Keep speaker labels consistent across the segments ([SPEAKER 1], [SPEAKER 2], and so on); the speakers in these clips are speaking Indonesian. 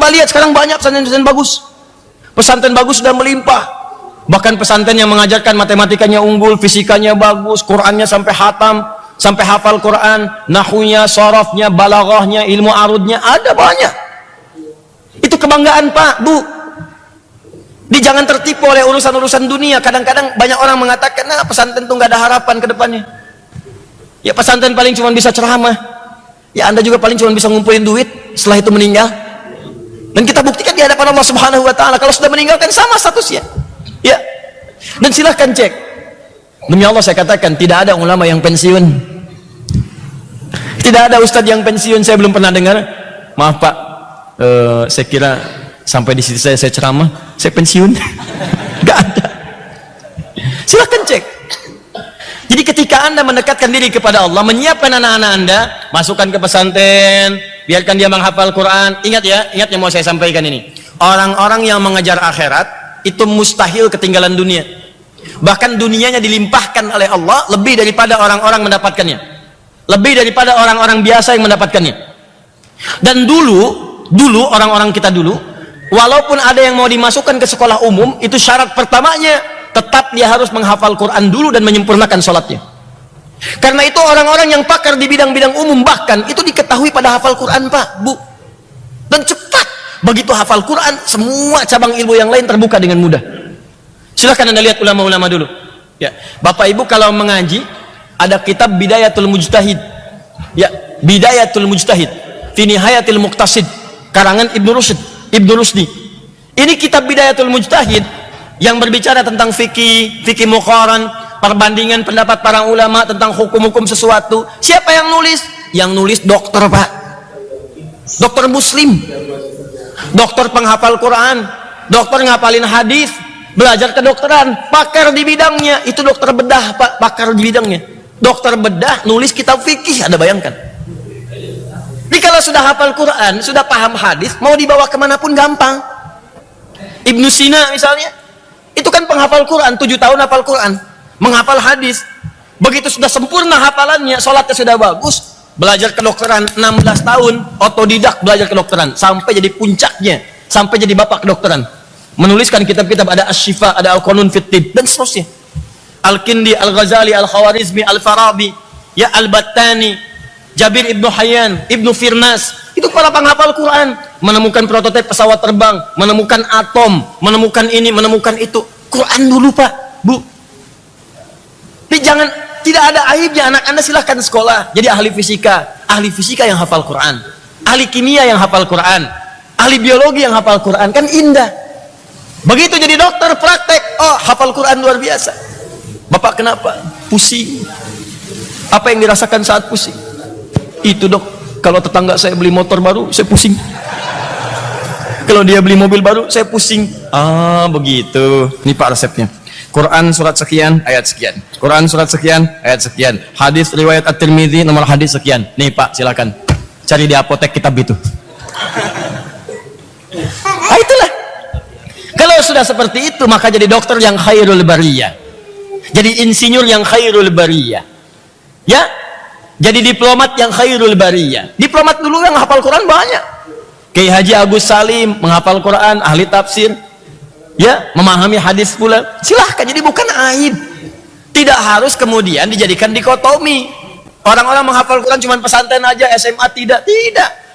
[SPEAKER 1] Kita lihat sekarang banyak pesantren-pesantren bagus. Pesantren bagus sudah melimpah. Bahkan pesantren yang mengajarkan matematikanya unggul, fisikanya bagus, Qur'annya sampai hatam, sampai hafal Quran, nahunya, sorofnya, balaghahnya, ilmu arudnya, ada banyak. Itu kebanggaan Pak, Bu. Jangan tertipu oleh urusan-urusan dunia. Kadang-kadang banyak orang mengatakan, nah pesantren itu nggak ada harapan ke depannya. Ya pesantren paling cuma bisa ceramah. Ya Anda juga paling cuma bisa ngumpulin duit setelah itu meninggal. Dan kita buktikan di hadapan Allah Subhanahu wa taala kalau sudah meninggalkan sama statusnya. Ya. Dan silahkan cek. Demi Allah saya katakan tidak ada ulama yang pensiun. Tidak ada ustadz yang pensiun, saya belum pernah dengar. Maaf Pak, saya kira sampai di sisi saya ceramah, saya pensiun. Gak ada. Silahkan cek. Jadi ketika Anda mendekatkan diri kepada Allah, menyiapkan anak-anak Anda, masukkan ke pesantren, biarkan dia menghafal Quran. Ingat ya, ingat yang mau saya sampaikan ini. Orang-orang yang mengejar akhirat itu mustahil ketinggalan dunia. Bahkan dunianya dilimpahkan oleh Allah lebih daripada orang-orang mendapatkannya. Lebih daripada orang-orang biasa yang mendapatkannya. Dan dulu orang-orang kita dulu, walaupun ada yang mau dimasukkan ke sekolah umum, itu syarat pertamanya tetap dia harus menghafal Quran dulu dan menyempurnakan sholatnya. Karena itu orang-orang yang pakar di bidang-bidang umum bahkan itu diketahui pada hafal Quran Pak, Bu. Dan cepat begitu hafal Quran, semua cabang ilmu yang lain terbuka dengan mudah. Silahkan Anda lihat ulama-ulama dulu. Ya, Bapak Ibu kalau mengaji ada kitab Bidayatul Mujtahid. Ya, Bidayatul Mujtahid fi Nihayatil Muqtasid karangan Ibnu Rusdi. Ini kitab Bidayatul Mujtahid yang berbicara tentang fikih muqaran, perbandingan pendapat para ulama tentang hukum-hukum sesuatu. Siapa yang nulis? Yang nulis dokter Pak, dokter muslim, dokter penghafal Quran, dokter ngapalin hadis, belajar kedokteran, pakar di bidangnya. Itu dokter bedah Pak, pakar di bidangnya. Dokter bedah nulis kitab fikih, Anda bayangkan. Jadi kalau sudah hafal Quran, sudah paham hadis, mau dibawa kemanapun gampang. Ibnu Sina misalnya, itu kan penghafal Quran, 7 tahun hafal Quran, menghafal hadis. Begitu sudah sempurna hafalannya, sholatnya sudah bagus, belajar kedokteran 16 tahun, otodidak belajar kedokteran, sampai jadi puncaknya, sampai jadi bapak kedokteran. Menuliskan kitab-kitab, ada Asy-Syifa, ada Al-Qanun fit Tibb, dan seterusnya. Al-Kindi, Al-Ghazali, Al-Khawarizmi, Al-Farabi, ya Al-Battani, Jabir Ibnu Hayyan, Ibnu Firnas, itu para penghafal Quran, menemukan prototipe pesawat terbang, menemukan atom, menemukan ini, menemukan itu. Quran dulu Pak, Bu. Jadi jangan, tidak ada aibnya anak Anda silahkan sekolah jadi ahli fisika yang hafal Quran, ahli kimia yang hafal Quran, ahli biologi yang hafal Quran, kan indah. Begitu jadi dokter praktek, oh hafal Quran luar biasa. Bapak kenapa? Pusing. Apa yang dirasakan saat pusing? Itu Dok, kalau tetangga saya beli motor baru, saya pusing. Kalau dia beli mobil baru, saya pusing. Ah, begitu. Ini Pak resepnya. Quran surat sekian, ayat sekian. Quran surat sekian, ayat sekian. Hadis riwayat At-Tirmidzi nomor hadis sekian. Nih Pak, silakan. Cari di apotek kitab itu. Ah, itulah. Kalau sudah seperti itu, maka jadi dokter yang khairul bariyah. Jadi insinyur yang khairul bariyah. Ya? Jadi diplomat yang khairul bariyah. Diplomat dulu yang hafal Quran banyak. Kiai Haji Agus Salim menghafal Quran, ahli tafsir. Ya, memahami hadis pula. Silahkan, jadi bukan aib. Tidak harus kemudian dijadikan dikotomi. Orang-orang menghafal Quran cuma pesantren aja, SMA tidak.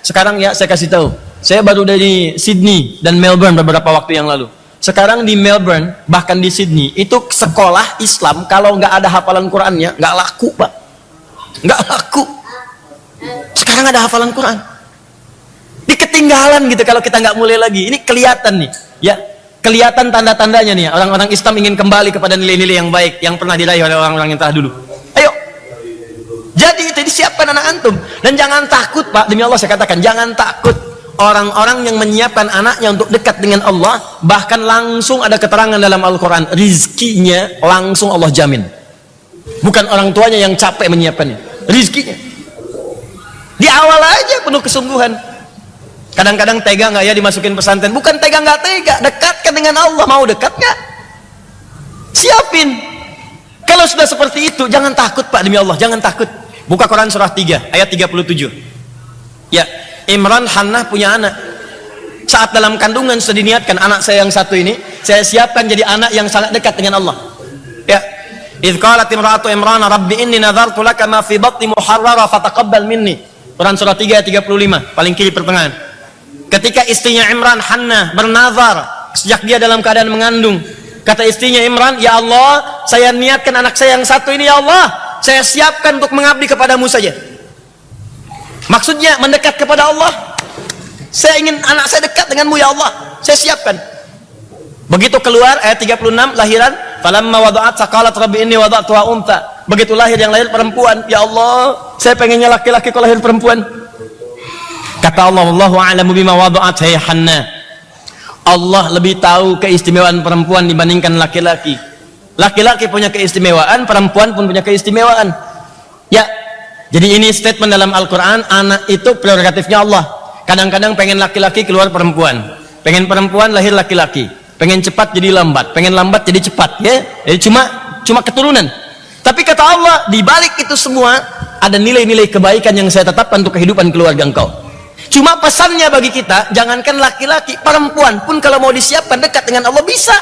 [SPEAKER 1] Sekarang ya saya kasih tahu. Saya baru dari Sydney dan Melbourne beberapa waktu yang lalu. Sekarang di Melbourne, bahkan di Sydney, itu sekolah Islam kalau nggak ada hafalan Qurannya, nggak laku Pak. Nggak laku. Sekarang ada hafalan Quran. Di ketinggalan gitu kalau kita nggak mulai lagi. Ini kelihatan nih, ya. Kelihatan tanda-tandanya nih. Orang-orang Islam ingin kembali kepada nilai-nilai yang baik yang pernah diraih oleh orang-orang yang telah dulu. Ayo. Jadi itu disiapkan anak antum. Dan jangan takut Pak, demi Allah saya katakan, jangan takut. Orang-orang yang menyiapkan anaknya untuk dekat dengan Allah, bahkan langsung ada keterangan dalam Al-Quran, rizkinya langsung Allah jamin. Bukan orang tuanya yang capek menyiapkannya, rizkinya. Di awal aja penuh kesungguhan. Kadang-kadang tega nggak ya dimasukin pesantren? Bukan tega nggak tega, dekatkan dengan Allah. Mau dekat nggak? Siapin. Kalau sudah seperti itu, jangan takut Pak, demi Allah, jangan takut. Buka Quran surah 3 ayat 37. Ya, Imran Hannah punya anak. Saat dalam kandungan sudah diniatkan anak saya yang satu ini, saya siapkan jadi anak yang sangat dekat dengan Allah. Ya. Idz qalat imra'atu Imran rabbi inni nadhartu laka ma fi batni muharrara fataqabbal minni. Quran surah 3 ayat 35, paling kiri pertengahan. Ketika istrinya Imran, Hannah, bernazar sejak dia dalam keadaan mengandung, kata istrinya Imran, ya Allah, saya niatkan anak saya yang satu ini, ya Allah, saya siapkan untuk mengabdi kepadamu saja. Maksudnya mendekat kepada Allah. Saya ingin anak saya dekat denganmu, ya Allah, saya siapkan. Begitu keluar ayat 36 lahiran, falamma wada'at saqalat rabbi inni wada'tuha untha. Begitu lahir yang lahir perempuan, ya Allah, saya pengennya laki-laki kalau lahir perempuan. Kata Allah, wallahu a'lamu bima wada'at ya Hannah. Allah lebih tahu keistimewaan perempuan dibandingkan laki-laki. Laki-laki punya keistimewaan, perempuan pun punya keistimewaan. Ya. Jadi ini statement dalam Al-Qur'an, anak itu prerogatifnya Allah. Kadang-kadang pengen laki-laki keluar perempuan, pengen perempuan lahir laki-laki, pengen cepat jadi lambat, pengen lambat jadi cepat, ya. Jadi cuma keturunan. Tapi kata Allah, di balik itu semua ada nilai-nilai kebaikan yang saya tetapkan untuk kehidupan keluarga engkau. Cuma pesannya bagi kita, jangankan laki-laki, perempuan pun kalau mau disiapkan dekat dengan Allah bisa.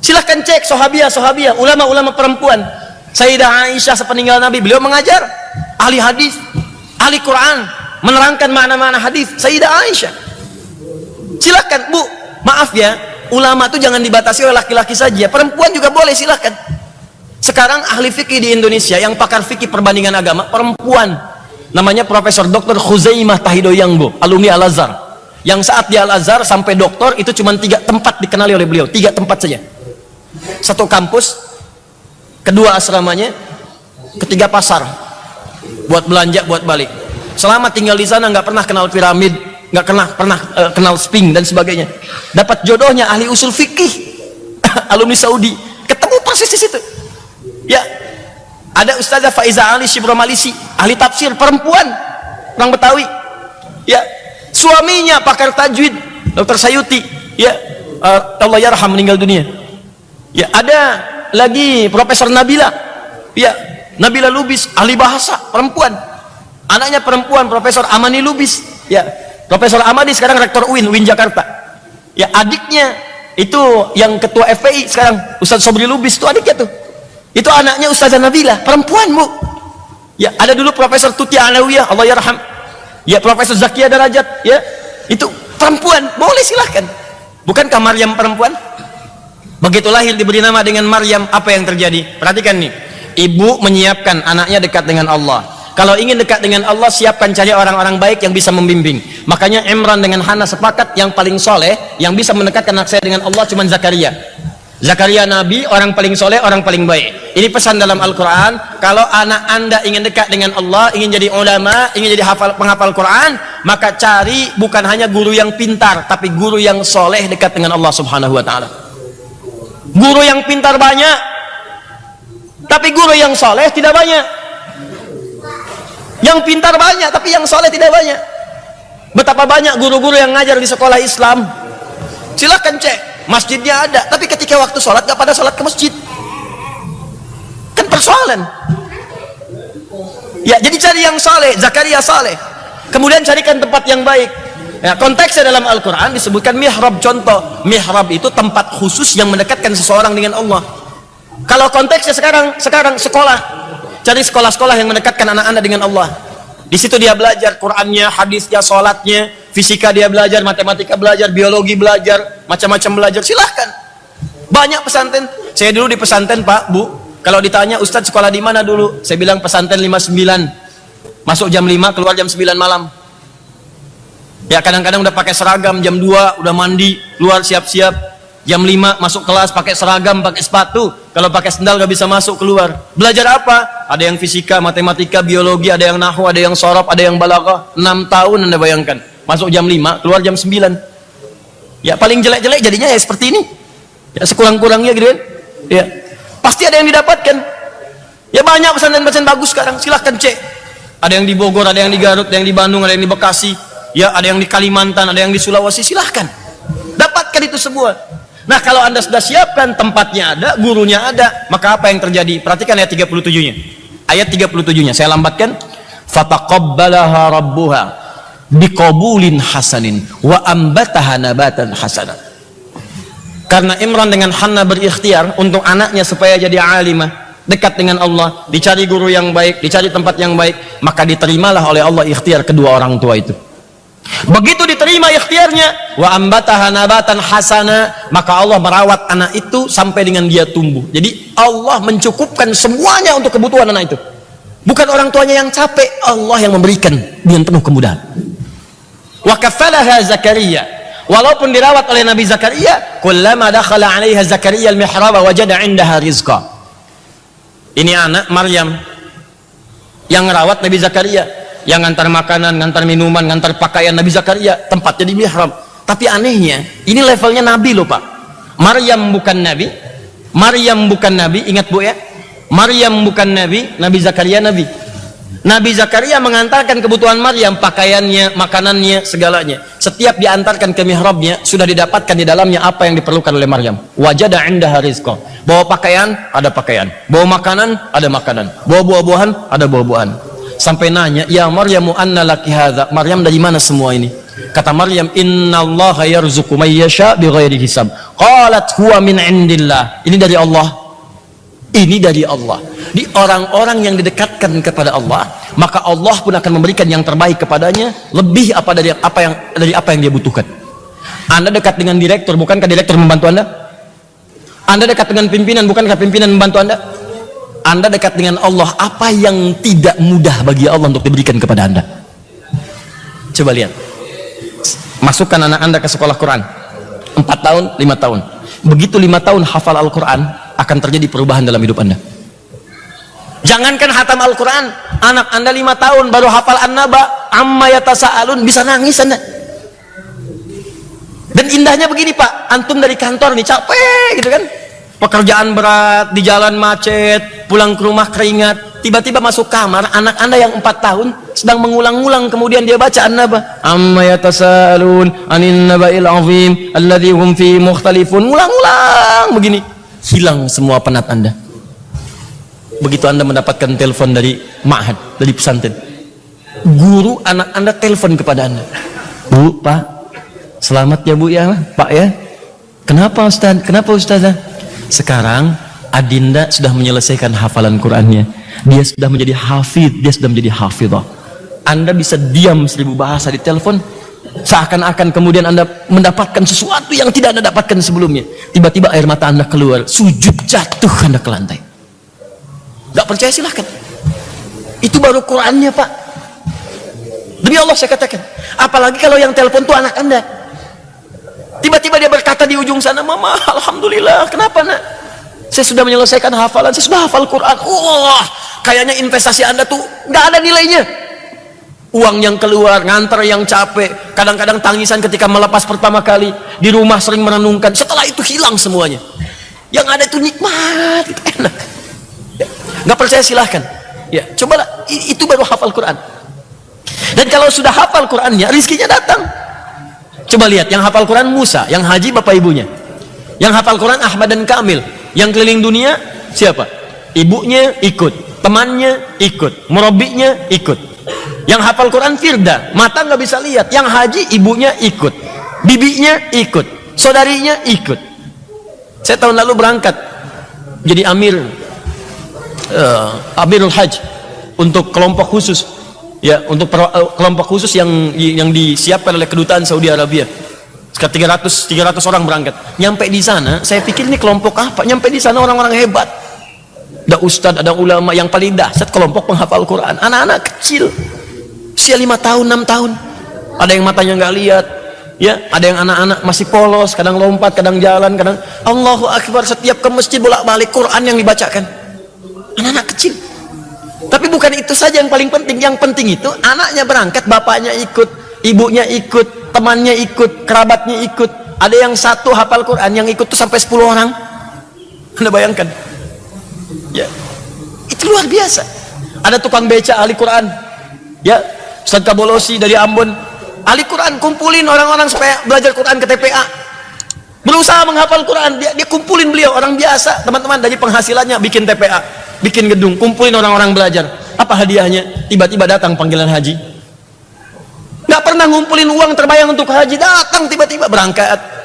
[SPEAKER 1] Silahkan cek sahabiah, ulama-ulama perempuan. Sayyidah Aisyah sepeninggal Nabi, beliau mengajar, ahli hadis, ahli Quran, menerangkan makna-makna hadis. Sayyidah Aisyah. Silahkan Bu, maaf ya, ulama itu jangan dibatasi oleh laki-laki saja, perempuan juga boleh, silahkan. Sekarang ahli fikih di Indonesia yang pakar fikih perbandingan agama perempuan, namanya Profesor Dr. Khuzaimah Tahidoyangbo, alumni Al-Azhar, yang saat di Al-Azhar sampai doktor itu cuma 3 tempat dikenali oleh beliau, 3 tempat saja. 1 kampus, 2 asramanya, 3 pasar, buat belanja, buat balik. Selama tinggal di sana nggak pernah kenal piramid, nggak pernah kenal sphinx dan sebagainya. Dapat jodohnya ahli usul fikih, alumni Saudi, ketemu persis di situ. Ya, ada Ustazah Faiza Ali Shibromalisi, ahli tafsir, perempuan, orang Betawi. Ya, suaminya pakar tajwid, Dr. Sayuti. Ya, Allah yarham, meninggal dunia. Ya, ada lagi Profesor Nabila. Ya, Nabila Lubis, ahli bahasa, perempuan. Anaknya perempuan, Profesor Amani Lubis. Ya, Profesor Amani sekarang rektor UIN Jakarta. Ya, adiknya itu yang ketua FPI sekarang, Ustaz Sobri Lubis, itu adiknya tuh. Itu anaknya Ustazah Nabila, perempuan Bu. Ya, ada dulu Profesor Tuti Alawiyah, Allah yarham. Ya, Profesor Zakia Darajat, ya, itu perempuan, boleh silahkan. Bukankah Maryam perempuan? Begitu lahir diberi nama dengan Maryam, apa yang terjadi? Perhatikan nih, ibu menyiapkan anaknya dekat dengan Allah. Kalau ingin dekat dengan Allah, siapkan cari orang-orang baik yang bisa membimbing. Makanya Imran dengan Hana sepakat yang paling soleh, yang bisa mendekatkan anak saya dengan Allah cuma Zakaria. Zakaria Nabi, orang paling soleh, orang paling baik. Ini pesan dalam Al-Quran, kalau anak anda ingin dekat dengan Allah, ingin jadi ulama, ingin jadi penghafal Quran, maka cari bukan hanya guru yang pintar, tapi guru yang soleh dekat dengan Allah Subhanahu wa Ta'ala. Guru yang pintar banyak, tapi guru yang soleh tidak banyak. Yang pintar banyak, tapi yang soleh tidak banyak. Betapa banyak guru-guru yang ngajar di sekolah Islam, silahkan cek, masjidnya ada, tapi ketika waktu sholat gak pada sholat ke masjid, kan persoalan. Ya, jadi cari yang soleh, Zakaria soleh, kemudian carikan tempat yang baik. Ya, konteksnya dalam Al-Quran disebutkan mihrab. Contoh, mihrab itu tempat khusus yang mendekatkan seseorang dengan Allah. Kalau konteksnya sekarang sekolah, cari sekolah-sekolah yang mendekatkan anak-anak dengan Allah. Di situ dia belajar Qurannya, hadisnya, sholatnya, fisika dia belajar, matematika belajar, biologi belajar, macam-macam belajar. Silahkan. Banyak pesantren. Saya dulu di pesantren Pak, Bu, kalau ditanya Ustadz sekolah di mana dulu, saya bilang pesantren 59. Masuk jam 5, keluar jam 9 malam. Ya, kadang-kadang udah pakai seragam, jam 2 udah mandi, keluar siap-siap. Jam 5 masuk kelas pakai seragam, pakai sepatu. Kalau pakai sendal gak bisa masuk keluar. Belajar apa? Ada yang fisika, matematika, biologi, ada yang nahwu, ada yang sorof, ada yang balaghah. 6 tahun Anda bayangkan. Masuk jam 5, keluar jam 9. Ya, paling jelek-jelek jadinya ya seperti ini. Ya, sekurang-kurangnya gitu kan. Ya, pasti ada yang didapatkan. Ya, banyak pesantren-pesantren bagus sekarang. Silahkan cek. Ada yang di Bogor, ada yang di Garut, ada yang di Bandung, ada yang di Bekasi. Ya, ada yang di Kalimantan, ada yang di Sulawesi. Silahkan. Dapatkan itu semua. Nah, kalau Anda sudah siapkan tempatnya ada, gurunya ada, maka apa yang terjadi? Perhatikan ayat 37-nya. Ayat 37-nya saya lambatkan. Fataqabbalaha rabbuha. biqabulin hasanin wa ambataha nabatan hasana. Karena Imran dengan Hannah berikhtiar untuk anaknya supaya jadi alimah, dekat dengan Allah, dicari guru yang baik, dicari tempat yang baik, maka diterimalah oleh Allah ikhtiar kedua orang tua itu. Begitu diterima ikhtiarnya, wa ambataha nabatan hasana, maka Allah merawat anak itu sampai dengan dia tumbuh. Jadi Allah mencukupkan semuanya untuk kebutuhan anak itu. Bukan orang tuanya yang capek, Allah yang memberikan dengan penuh kemudahan. Wa kafalaha Zakaria, walaupun dirawat oleh Nabi Zakaria, kullama dakhala 'alaiha Zakaria al-mihrab wajada 'indaha rizqa. Ini anak Maryam yang merawat Nabi Zakaria, yang ngantar makanan, ngantar minuman, ngantar pakaian Nabi Zakaria, tempatnya di mihrab. Tapi anehnya, ini levelnya Nabi loh Pak. Maryam bukan Nabi, Maryam bukan Nabi, ingat Bu ya, Maryam bukan Nabi, Nabi Zakaria Nabi. Nabi Zakaria mengantarkan kebutuhan Maryam, pakaiannya, makanannya, segalanya. Setiap diantarkan ke mihrabnya, sudah didapatkan di dalamnya apa yang diperlukan oleh Maryam. Wajada 'indaha rizqa. Bawa pakaian, ada pakaian. Bawa makanan, ada makanan. Bawa buah-buahan, ada buah-buahan. Sampai nanya, ya Maryamu anna laki hadza. Maryam, dari mana semua ini? Kata Maryam, innallaha yarzuqu may yasha bighairi hisab. Qalat huwa min indillah. Ini dari Allah. Ini dari Allah. Di orang-orang yang didekatkan kepada Allah, maka Allah pun akan memberikan yang terbaik kepadanya, lebih dari apa yang dia butuhkan. Anda dekat dengan direktur, bukankah direktur membantu Anda? Anda dekat dengan pimpinan, bukankah pimpinan membantu Anda? Anda dekat dengan Allah, apa yang tidak mudah bagi Allah untuk diberikan kepada Anda? Coba lihat. Masukkan anak Anda ke sekolah Quran 4 tahun, 5 tahun. Begitu 5 tahun hafal Al-Quran, akan terjadi perubahan dalam hidup Anda. Jangankan hatam Al-Quran, anak Anda 5 tahun baru hafal An-Naba, amma yatasaalun, bisa nangis Anda. Dan indahnya begini Pak, antum dari kantor nih capek gitu kan, pekerjaan berat, di jalan macet, pulang ke rumah keringat, tiba-tiba masuk kamar, anak Anda yang 4 tahun sedang mengulang-ulang, kemudian dia baca An-Naba, amma yatasaalun anin naba'il azim alladzi hum fi mukhtalifun, ulang-ulang begini, hilang semua penat Anda. Begitu Anda mendapatkan telepon dari ma'had, dari pesantren, guru anak Anda telepon kepada Anda, Bu, Pak, selamat ya Bu ya, Pak ya. Kenapa Ustaz? Kenapa Ustazah? Sekarang Adinda sudah menyelesaikan hafalan Qur'annya, dia sudah menjadi hafidh, dia sudah menjadi hafidhah. Anda bisa diam 1000 bahasa di telepon, seakan-akan kemudian Anda mendapatkan sesuatu yang tidak Anda dapatkan sebelumnya. Tiba-tiba air mata Anda keluar, sujud jatuh Anda ke lantai. Gak percaya silahkan, itu baru Qur'annya Pak. Demi Allah saya katakan, apalagi kalau yang telepon itu anak Anda. Tiba-tiba dia berkata di ujung sana, Mama, Alhamdulillah, kenapa nak? Saya sudah menyelesaikan hafalan, saya sudah hafal Quran. Wah, kayaknya investasi Anda tuh gak ada nilainya. Uang yang keluar, nganter yang capek, kadang-kadang tangisan ketika melepas pertama kali, di rumah sering merenungkan, setelah itu hilang semuanya. Yang ada itu nikmat, itu enak. Ya, gak percaya silahkan. Ya, cobalah, itu baru hafal Quran. Dan kalau sudah hafal Qurannya, rizkinya datang. Coba lihat, yang hafal Quran Musa, yang haji bapak ibunya. Yang hafal Quran Ahmad dan Kamil. Yang keliling dunia siapa? Ibunya ikut, temannya ikut, murabinya ikut. Yang hafal Quran Firda, mata nggak bisa lihat. Yang haji ibunya ikut, bibinya ikut, saudarinya ikut. Saya tahun lalu berangkat jadi Amirul Hajj untuk kelompok khusus. Ya, untuk kelompok khusus yang disiapkan oleh kedutaan Saudi Arabia. Sekitar 300 orang berangkat. Nyampe di sana, saya pikir ini kelompok apa? Nyampe di sana orang-orang hebat. Ada ustadz, ada ulama, yang paling dahsyat kelompok penghafal Quran. Anak-anak kecil, usia 5 tahun, 6 tahun. Ada yang matanya nggak lihat, ya. Ada yang anak-anak masih polos, kadang lompat, kadang jalan, kadang Allahu Akbar. Setiap ke masjid bolak-balik Quran yang dibacakan. Anak-anak kecil. Tapi bukan itu saja yang paling penting. Yang penting itu anaknya berangkat, bapaknya ikut, ibunya ikut, temannya ikut, kerabatnya ikut. Ada yang satu hafal Quran, yang ikut tuh sampai 10 orang. Anda bayangkan? Ya, itu luar biasa. Ada tukang beca ahli Quran, ya, Ustaz Kabolosi dari Ambon, ahli Quran, kumpulin orang-orang supaya belajar Quran ke TPA. Berusaha menghafal Quran, dia kumpulin beliau, orang biasa, teman-teman, dari penghasilannya bikin TPA, bikin gedung, kumpulin orang-orang belajar. Apa hadiahnya? Tiba-tiba datang panggilan haji. Nggak pernah ngumpulin uang terbayang untuk haji, datang tiba-tiba berangkat.